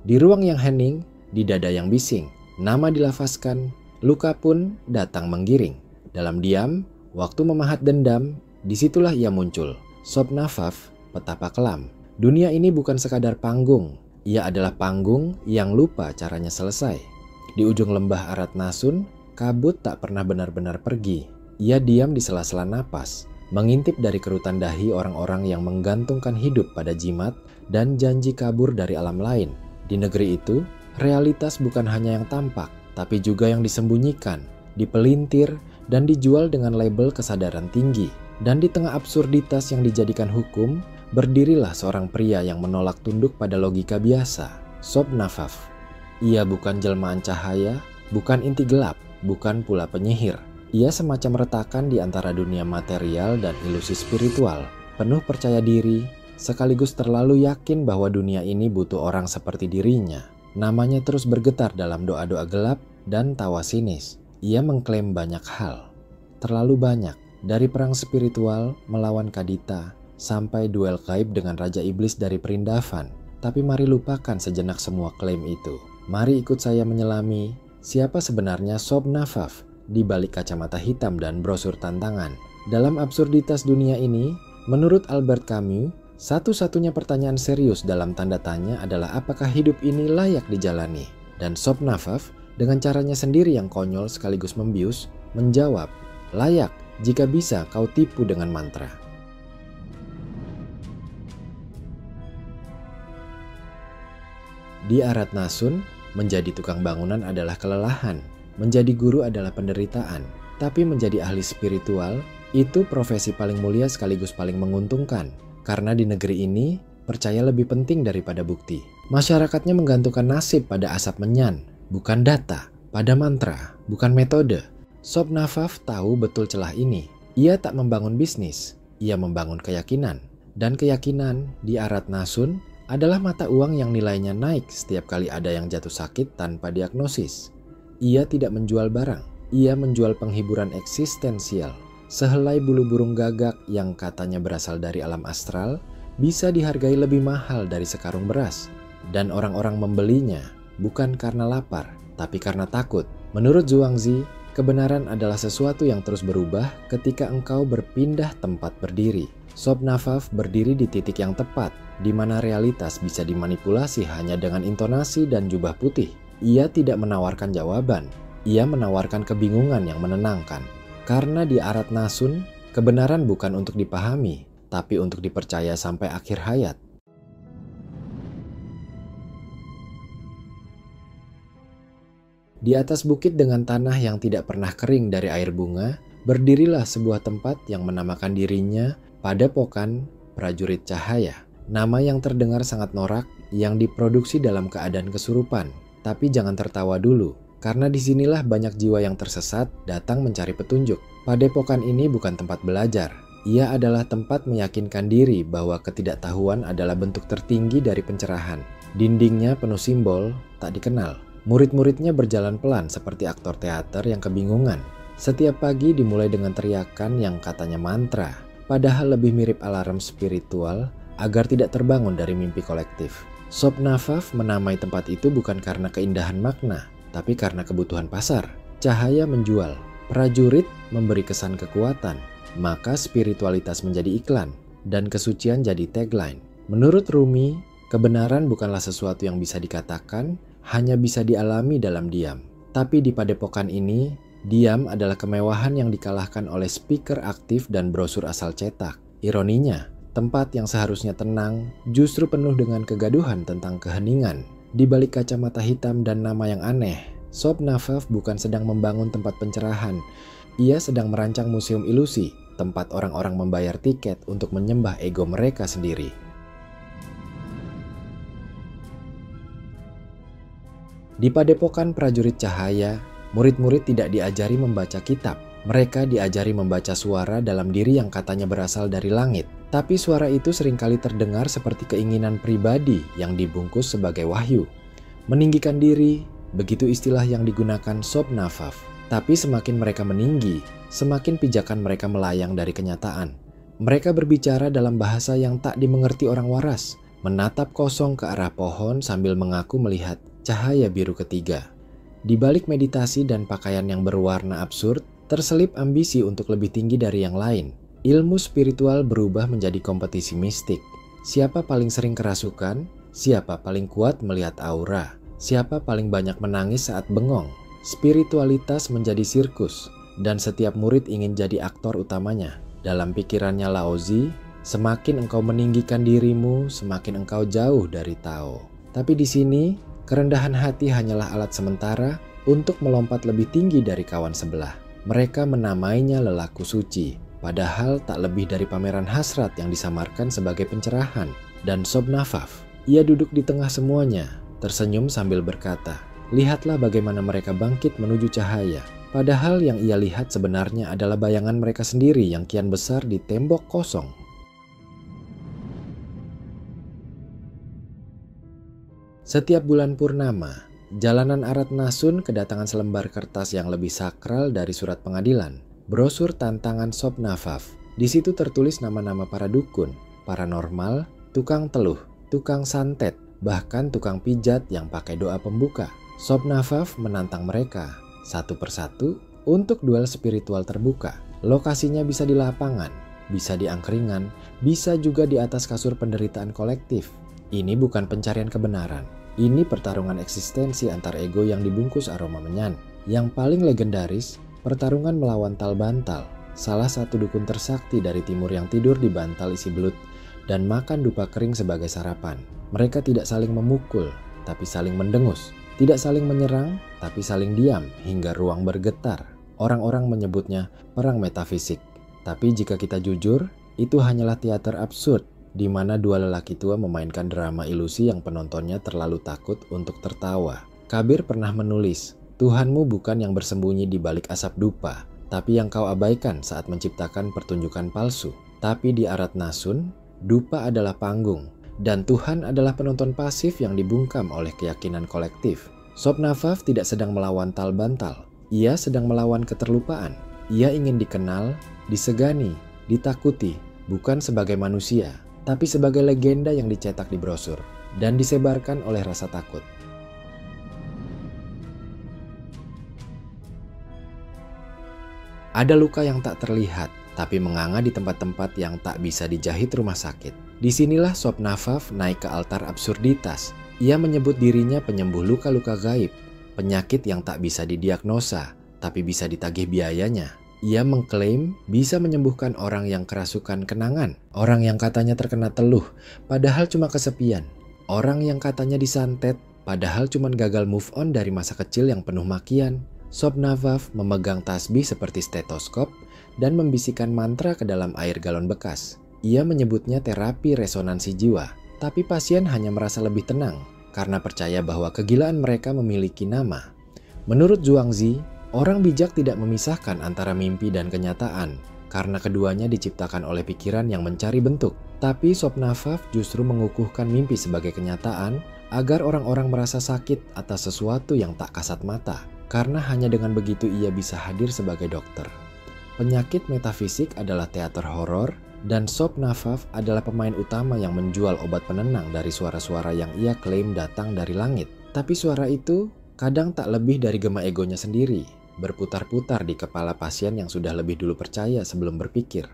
Di ruang yang hening, di dada yang bising, nama dilafazkan, luka pun datang menggiring. Dalam diam, waktu memahat dendam, disitulah ia muncul. Sob Nafaf, petapa kelam. Dunia ini bukan sekadar panggung, ia adalah panggung yang lupa caranya selesai. Di ujung lembah Arat Nasun, kabut tak pernah benar-benar pergi. Ia diam di sela-sela napas, mengintip dari kerutan dahi orang-orang yang menggantungkan hidup pada jimat dan janji kabur dari alam lain. Di negeri itu, realitas bukan hanya yang tampak, tapi juga yang disembunyikan, dipelintir, dan dijual dengan label kesadaran tinggi. Dan di tengah absurditas yang dijadikan hukum, berdirilah seorang pria yang menolak tunduk pada logika biasa, Sob Nafaf. Ia bukan jelmaan cahaya, bukan inti gelap, bukan pula penyihir. Ia semacam retakan di antara dunia material dan ilusi spiritual, penuh percaya diri, sekaligus terlalu yakin bahwa dunia ini butuh orang seperti dirinya. Namanya terus bergetar dalam doa-doa gelap dan tawa sinis. Ia mengklaim banyak hal, terlalu banyak, dari perang spiritual melawan Kadita, sampai duel gaib dengan Raja Iblis dari Perindavan. Tapi mari lupakan sejenak semua klaim itu. Mari ikut saya menyelami siapa sebenarnya Sob Nafaf di balik kacamata hitam dan brosur tantangan. Dalam absurditas dunia ini, menurut Albert Camus, satu-satunya pertanyaan serius dalam tanda tanya adalah apakah hidup ini layak dijalani. Dan Sob Nafaf dengan caranya sendiri yang konyol sekaligus membius menjawab, layak jika bisa kau tipu dengan mantra. Di Arat Nasun, menjadi tukang bangunan adalah kelelahan, menjadi guru adalah penderitaan, tapi menjadi ahli spiritual itu profesi paling mulia sekaligus paling menguntungkan. Karena di negeri ini, percaya lebih penting daripada bukti. Masyarakatnya menggantungkan nasib pada asap menyan, bukan data, pada mantra, bukan metode. Sob Nafaf tahu betul celah ini. Ia tak membangun bisnis, ia membangun keyakinan. Dan keyakinan di Arat Nasun adalah mata uang yang nilainya naik setiap kali ada yang jatuh sakit tanpa diagnosis. Ia tidak menjual barang, ia menjual penghiburan eksistensial. Sehelai bulu burung gagak yang katanya berasal dari alam astral bisa dihargai lebih mahal dari sekarung beras. Dan orang-orang membelinya bukan karena lapar, tapi karena takut. Menurut Zhuangzi, kebenaran adalah sesuatu yang terus berubah ketika engkau berpindah tempat berdiri. Sob Nafaf berdiri di titik yang tepat, di mana realitas bisa dimanipulasi hanya dengan intonasi dan jubah putih. Ia tidak menawarkan jawaban, ia menawarkan kebingungan yang menenangkan. Karena di Arat Nasun, kebenaran bukan untuk dipahami, tapi untuk dipercaya sampai akhir hayat. Di atas bukit dengan tanah yang tidak pernah kering dari air bunga, berdirilah sebuah tempat yang menamakan dirinya Padepokan Prajurit Cahaya. Nama yang terdengar sangat norak, yang diproduksi dalam keadaan kesurupan. Tapi jangan tertawa dulu. Karena disinilah banyak jiwa yang tersesat datang mencari petunjuk. Padepokan ini bukan tempat belajar. Ia adalah tempat meyakinkan diri bahwa ketidaktahuan adalah bentuk tertinggi dari pencerahan. Dindingnya penuh simbol, tak dikenal. Murid-muridnya berjalan pelan seperti aktor teater yang kebingungan. Setiap pagi dimulai dengan teriakan yang katanya mantra, padahal lebih mirip alarm spiritual agar tidak terbangun dari mimpi kolektif. Sob Nafaf menamai tempat itu bukan karena keindahan makna, tapi karena kebutuhan pasar. Cahaya menjual, prajurit memberi kesan kekuatan, maka spiritualitas menjadi iklan, dan kesucian jadi tagline. Menurut Rumi, kebenaran bukanlah sesuatu yang bisa dikatakan, hanya bisa dialami dalam diam. Tapi di padepokan ini, diam adalah kemewahan yang dikalahkan oleh speaker aktif dan brosur asal cetak. Ironinya, tempat yang seharusnya tenang justru penuh dengan kegaduhan tentang keheningan. Di balik kacamata hitam dan nama yang aneh, Sob Nafaf bukan sedang membangun tempat pencerahan. Ia sedang merancang museum ilusi, tempat orang-orang membayar tiket untuk menyembah ego mereka sendiri. Di Padepokan Prajurit Cahaya, murid-murid tidak diajari membaca kitab. Mereka diajari membaca suara dalam diri yang katanya berasal dari langit. Tapi suara itu seringkali terdengar seperti keinginan pribadi yang dibungkus sebagai wahyu. Meninggikan diri, begitu istilah yang digunakan Sob Nafaf. Tapi semakin mereka meninggi, semakin pijakan mereka melayang dari kenyataan. Mereka berbicara dalam bahasa yang tak dimengerti orang waras. menatap kosong ke arah pohon sambil mengaku melihat cahaya biru ketiga. Di balik meditasi dan pakaian yang berwarna absurd, terselip ambisi untuk lebih tinggi dari yang lain. Ilmu spiritual berubah menjadi kompetisi mistik. Siapa paling sering kerasukan? Siapa paling kuat melihat aura? Siapa paling banyak menangis saat bengong? Spiritualitas menjadi sirkus, dan setiap murid ingin jadi aktor utamanya. Dalam pikirannya Laozi, semakin engkau meninggikan dirimu, semakin engkau jauh dari Tao. Tapi di sini, kerendahan hati hanyalah alat sementara untuk melompat lebih tinggi dari kawan sebelah. Mereka menamainya lelaku suci, padahal tak lebih dari pameran hasrat yang disamarkan sebagai pencerahan. Dan Sob Nafaf, ia duduk di tengah semuanya, tersenyum sambil berkata, lihatlah bagaimana mereka bangkit menuju cahaya. Padahal yang ia lihat sebenarnya adalah bayangan mereka sendiri yang kian besar di tembok kosong. Setiap bulan purnama, jalanan Aratnasun kedatangan selembar kertas yang lebih sakral dari surat pengadilan, brosur tantangan Sob Nafaf. Di situ tertulis nama-nama para dukun, paranormal, tukang teluh, tukang santet, bahkan tukang pijat yang pakai doa pembuka. Sob Nafaf menantang mereka satu persatu untuk duel spiritual terbuka. Lokasinya bisa di lapangan, bisa di angkringan, bisa juga di atas kasur penderitaan kolektif. Ini bukan pencarian kebenaran. Ini pertarungan eksistensi antar ego yang dibungkus aroma menyan. Yang paling legendaris, pertarungan melawan Tal Bantal, salah satu dukun tersakti dari timur yang tidur di bantal isi belut dan makan dupa kering sebagai sarapan. Mereka tidak saling memukul, tapi saling mendengus. Tidak saling menyerang, tapi saling diam hingga ruang bergetar. Orang-orang menyebutnya perang metafisik. Tapi jika kita jujur, itu hanyalah teater absurd, di mana dua lelaki tua memainkan drama ilusi yang penontonnya terlalu takut untuk tertawa. Kabir pernah menulis, Tuhanmu bukan yang bersembunyi di balik asap dupa, tapi yang kau abaikan saat menciptakan pertunjukan palsu. Tapi di Aratnasun, dupa adalah panggung, dan Tuhan adalah penonton pasif yang dibungkam oleh keyakinan kolektif. Sob Nafaf tidak sedang melawan Tal Bantal, ia sedang melawan keterlupaan. Ia ingin dikenal, disegani, ditakuti, bukan sebagai manusia, tapi sebagai legenda yang dicetak di brosur dan disebarkan oleh rasa takut. Ada luka yang tak terlihat, tapi menganga di tempat-tempat yang tak bisa dijahit rumah sakit. Disinilah Sob Nafaf naik ke altar absurditas. Ia menyebut dirinya penyembuh luka-luka gaib, penyakit yang tak bisa didiagnosa, tapi bisa ditagih biayanya. Ia mengklaim bisa menyembuhkan orang yang kerasukan kenangan, orang yang katanya terkena teluh, padahal cuma kesepian, orang yang katanya disantet, padahal cuma gagal move on dari masa kecil yang penuh makian. Sob Nafaf memegang tasbih seperti stetoskop dan membisikkan mantra ke dalam air galon bekas. Ia menyebutnya terapi resonansi jiwa, tapi pasien hanya merasa lebih tenang karena percaya bahwa kegilaan mereka memiliki nama. Menurut Zhuangzi, orang bijak tidak memisahkan antara mimpi dan kenyataan karena keduanya diciptakan oleh pikiran yang mencari bentuk. Tapi Sob Nafaf justru mengukuhkan mimpi sebagai kenyataan agar orang-orang merasa sakit atas sesuatu yang tak kasat mata. Karena hanya dengan begitu ia bisa hadir sebagai dokter. Penyakit metafisik adalah teater horor dan Sob Nafaf adalah pemain utama yang menjual obat penenang dari suara-suara yang ia klaim datang dari langit. Tapi suara itu kadang tak lebih dari gema egonya sendiri, berputar-putar di kepala pasien yang sudah lebih dulu percaya sebelum berpikir.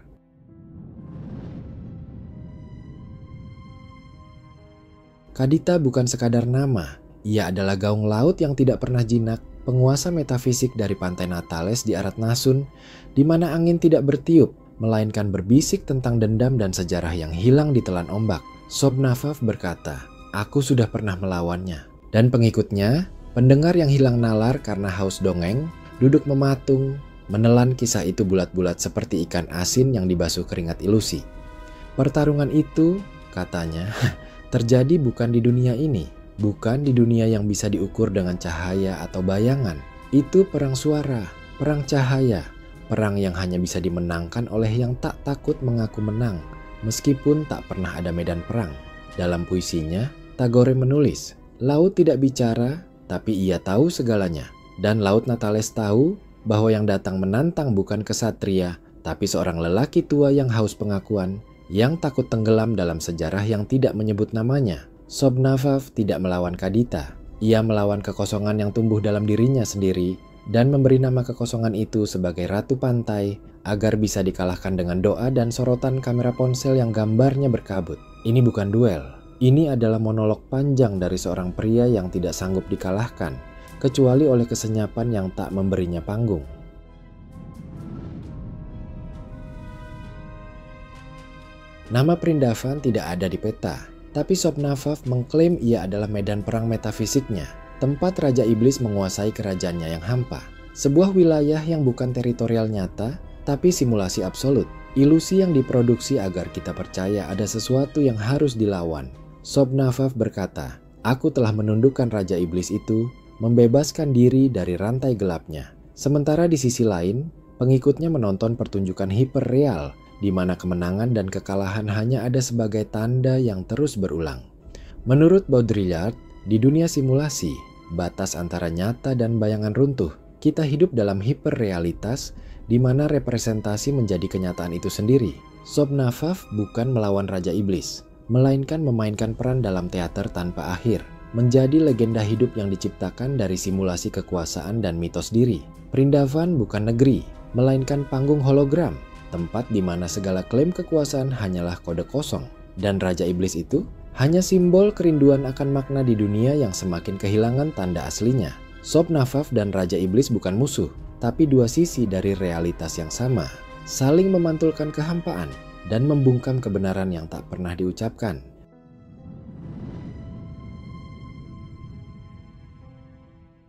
Kadita bukan sekadar nama, ia adalah gaung laut yang tidak pernah jinak, penguasa metafisik dari pantai Natales di Aratnasun, di mana angin tidak bertiup, melainkan berbisik tentang dendam dan sejarah yang hilang ditelan ombak. Sob Nafaf berkata, aku sudah pernah melawannya. Dan pengikutnya, pendengar yang hilang nalar karena haus dongeng, duduk mematung, menelan kisah itu bulat-bulat seperti ikan asin yang dibasuh keringat ilusi. Pertarungan itu, katanya, terjadi bukan di dunia ini, bukan di dunia yang bisa diukur dengan cahaya atau bayangan. Itu perang suara, perang cahaya, perang yang hanya bisa dimenangkan oleh yang tak takut mengaku menang, meskipun tak pernah ada medan perang. Dalam puisinya, Tagore menulis, laut tidak bicara, tapi ia tahu segalanya. Dan Laut Natales tahu bahwa yang datang menantang bukan kesatria, tapi seorang lelaki tua yang haus pengakuan, yang takut tenggelam dalam sejarah yang tidak menyebut namanya. Sobnafaf tidak melawan Kadita. Ia melawan kekosongan yang tumbuh dalam dirinya sendiri dan memberi nama kekosongan itu sebagai Ratu Pantai agar bisa dikalahkan dengan doa dan sorotan kamera ponsel yang gambarnya berkabut. Ini bukan duel. Ini adalah monolog panjang dari seorang pria yang tidak sanggup dikalahkan, kecuali oleh kesenyapan yang tak memberinya panggung. Nama Prindavan tidak ada di peta, tapi Sobnafaf mengklaim ia adalah medan perang metafisiknya, tempat Raja Iblis menguasai kerajaannya yang hampa. Sebuah wilayah yang bukan teritorial nyata, tapi simulasi absolut. Ilusi yang diproduksi agar kita percaya ada sesuatu yang harus dilawan. Sobnafaf berkata, "Aku telah menundukkan Raja Iblis itu, membebaskan diri dari rantai gelapnya." Sementara di sisi lain, pengikutnya menonton pertunjukan hiperreal, di mana kemenangan dan kekalahan hanya ada sebagai tanda yang terus berulang. Menurut Baudrillard, di dunia simulasi, batas antara nyata dan bayangan runtuh. Kita hidup dalam hiperrealitas, di mana representasi menjadi kenyataan itu sendiri. Sobnafaf bukan melawan Raja Iblis, melainkan memainkan peran dalam teater tanpa akhir, menjadi legenda hidup yang diciptakan dari simulasi kekuasaan dan mitos diri. Prindavan bukan negeri, melainkan panggung hologram, tempat di mana segala klaim kekuasaan hanyalah kode kosong, dan Raja Iblis itu hanya simbol kerinduan akan makna di dunia yang semakin kehilangan tanda aslinya. Sobnafaf dan Raja Iblis bukan musuh, tapi dua sisi dari realitas yang sama, saling memantulkan kehampaan dan membungkam kebenaran yang tak pernah diucapkan.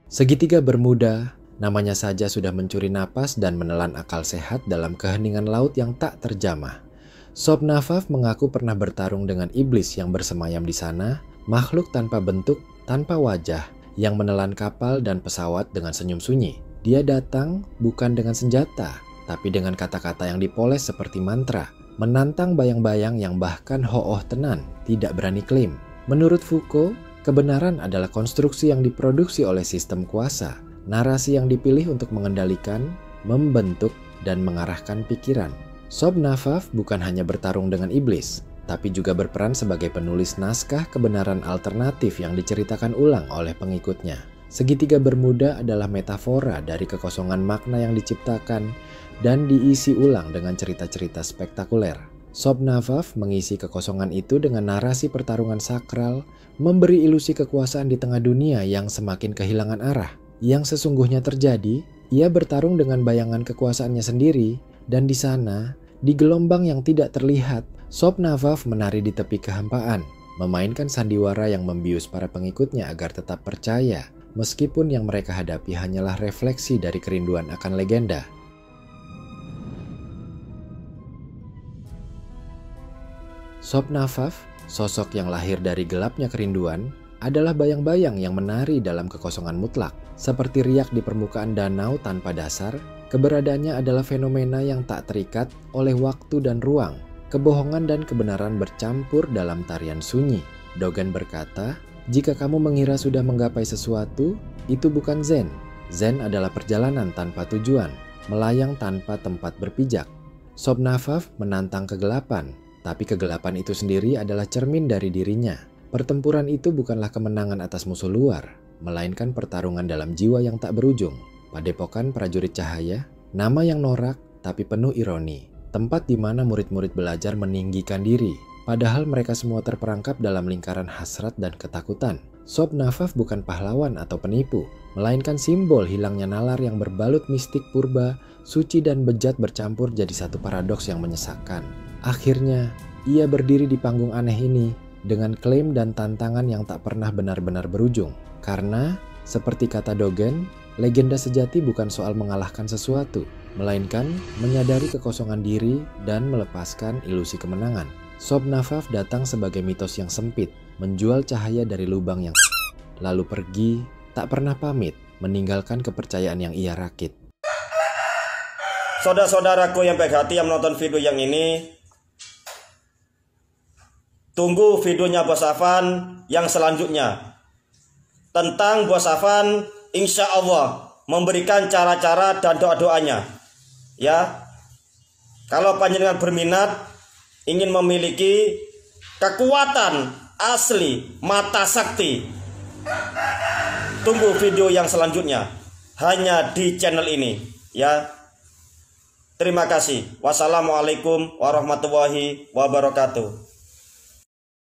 Segitiga Bermuda, namanya saja sudah mencuri napas dan menelan akal sehat dalam keheningan laut yang tak terjamah. Sobnafaf mengaku pernah bertarung dengan iblis yang bersemayam di sana, makhluk tanpa bentuk, tanpa wajah, yang menelan kapal dan pesawat dengan senyum sunyi. Dia datang bukan dengan senjata, tapi dengan kata-kata yang dipoles seperti mantra, menantang bayang-bayang yang bahkan hooh tenan tidak berani klaim. Menurut Foucault, kebenaran adalah konstruksi yang diproduksi oleh sistem kuasa, narasi yang dipilih untuk mengendalikan, membentuk, dan mengarahkan pikiran. Sobnafaf bukan hanya bertarung dengan iblis, tapi juga berperan sebagai penulis naskah kebenaran alternatif yang diceritakan ulang oleh pengikutnya. Segitiga Bermuda adalah metafora dari kekosongan makna yang diciptakan dan diisi ulang dengan cerita-cerita spektakuler. Sobnafaf mengisi kekosongan itu dengan narasi pertarungan sakral, memberi ilusi kekuasaan di tengah dunia yang semakin kehilangan arah. Yang sesungguhnya terjadi, ia bertarung dengan bayangan kekuasaannya sendiri, dan di sana, di gelombang yang tidak terlihat, Sobnafaf menari di tepi kehampaan, memainkan sandiwara yang membius para pengikutnya agar tetap percaya, meskipun yang mereka hadapi hanyalah refleksi dari kerinduan akan legenda. Sobnafaf, sosok yang lahir dari gelapnya kerinduan, adalah bayang-bayang yang menari dalam kekosongan mutlak. Seperti riak di permukaan danau tanpa dasar, keberadaannya adalah fenomena yang tak terikat oleh waktu dan ruang. Kebohongan dan kebenaran bercampur dalam tarian sunyi. Dogen berkata, "Jika kamu mengira sudah menggapai sesuatu, itu bukan Zen. Zen adalah perjalanan tanpa tujuan, melayang tanpa tempat berpijak." Sobnafaf menantang kegelapan, tapi kegelapan itu sendiri adalah cermin dari dirinya. Pertempuran itu bukanlah kemenangan atas musuh luar, melainkan pertarungan dalam jiwa yang tak berujung. Padepokan Prajurit Cahaya, nama yang norak tapi penuh ironi. Tempat di mana murid-murid belajar meninggikan diri, padahal mereka semua terperangkap dalam lingkaran hasrat dan ketakutan. Sobnafaf bukan pahlawan atau penipu, melainkan simbol hilangnya nalar yang berbalut mistik purba, suci dan bejat bercampur jadi satu paradoks yang menyesakkan. Akhirnya, ia berdiri di panggung aneh ini dengan klaim dan tantangan yang tak pernah benar-benar berujung. Karena, seperti kata Dogen, legenda sejati bukan soal mengalahkan sesuatu, melainkan menyadari kekosongan diri dan melepaskan ilusi kemenangan. Sobnafaf datang sebagai mitos yang sempit, menjual cahaya dari lubang yang lalu pergi, tak pernah pamit, meninggalkan kepercayaan yang ia rakit. Saudara-saudaraku yang baik hati yang menonton video yang ini, tunggu videonya Bos Afan yang selanjutnya. Tentang Bos Afan, insya Allah memberikan cara-cara dan doa-doanya. Ya, kalau panjenengan berminat, ingin memiliki kekuatan asli mata sakti, tunggu video yang selanjutnya hanya di channel ini ya. Terima kasih. Wassalamualaikum warahmatullahi wabarakatuh.